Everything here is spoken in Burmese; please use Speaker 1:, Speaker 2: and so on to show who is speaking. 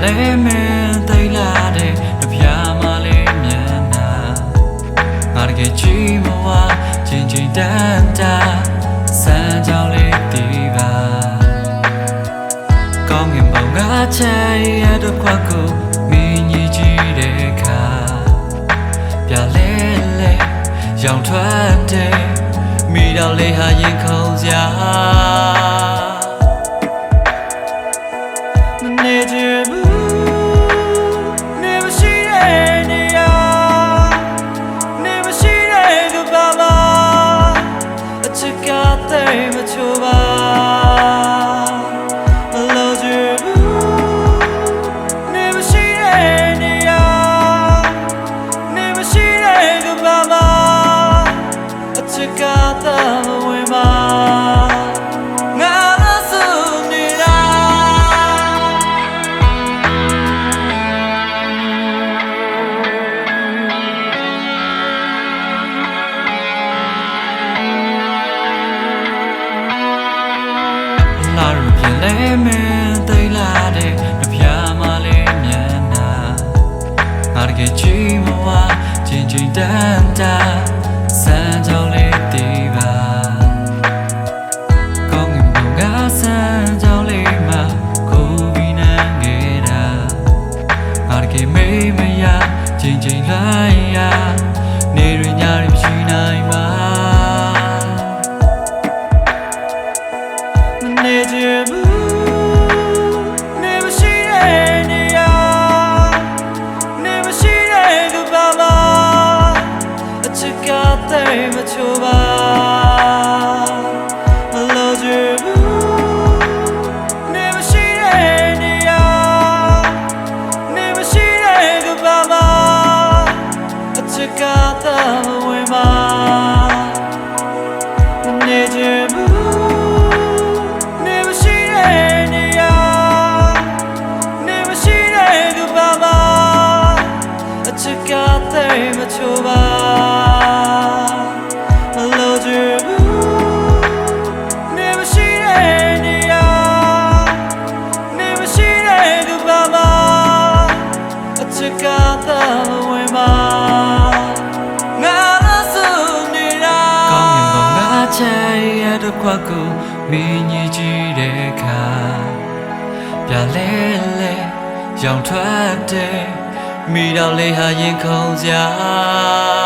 Speaker 1: လဲမင်းသိလာတဲ့တပြားမလေးမြန်နာငါတကယ်ကြည့်မဝချင်းချင်းတန်တာစမ်းကြောင်းလေးတီးပါကောင်းငင်ပေါင်းငါချင်ရတဲ့ခွက်ကိုမင်းကြီးကြည့်တဲ့အခါပြလဲလဲရောင်ထွက်တဲ့မိတော်လေးဟာရင်ခုန်စရာမနေချင်ဘူးနေမရှိတဲ့နေရာနေမရှိတဲ့ကဘာမှာအချစ်ကတိတ်မချိုးပါမလို့ချင်ဘူးနေမရှိတဲ့နေရာနေမရှိတဲ့ကဘာမှာအချစ်ကတိတ်မဝင်ပါလာရပြန်လဲမင်းသိလာတဲ့တပြားမလေးမြန်နာငါတကယ်ကြည့်မဝချင်းချင်းတန်တာစမ်းကြောင်းလေးတီးပါကောင်းငင်ပေါင်းကစမ်းကြောင်းလေးမှာကိုပြီးနန်းခဲ့တာငါတကယ်မေးမရချင်းချင်းလိုက်ရနေရညရမရှိနိုင်ပါနေချင်ဘူးနေမရှိတဲ့နေရာနေမရှိတဲ့ကဘာမှာအချစ်ကတိတ်မချိုးပါမလို့ချင်ဘူးနေမရှိတဲ့နေရာနေမရှိတဲ့ကဘာမှာအချစ်ကတိတ်မဝင်ပါနေချင်ဘူးချစ်ကတိတ်မချိုးပါမလို့ချင်ဘူးနေမရှိတဲ့နေရာနေမရှိတဲ့ကဘာမှာအချစ်ကတိတ်မဝင်ပါငါဆိုနေတာကောင်းငင်ပေါင်းငါချင်ရတဲ့ခွက်ကိုမင်းကြီးကြည့်တဲ့အခါပြလဲလဲရောင်ထွက်တဲ့မိတော်လေးဟာရင်ခုန်စရာ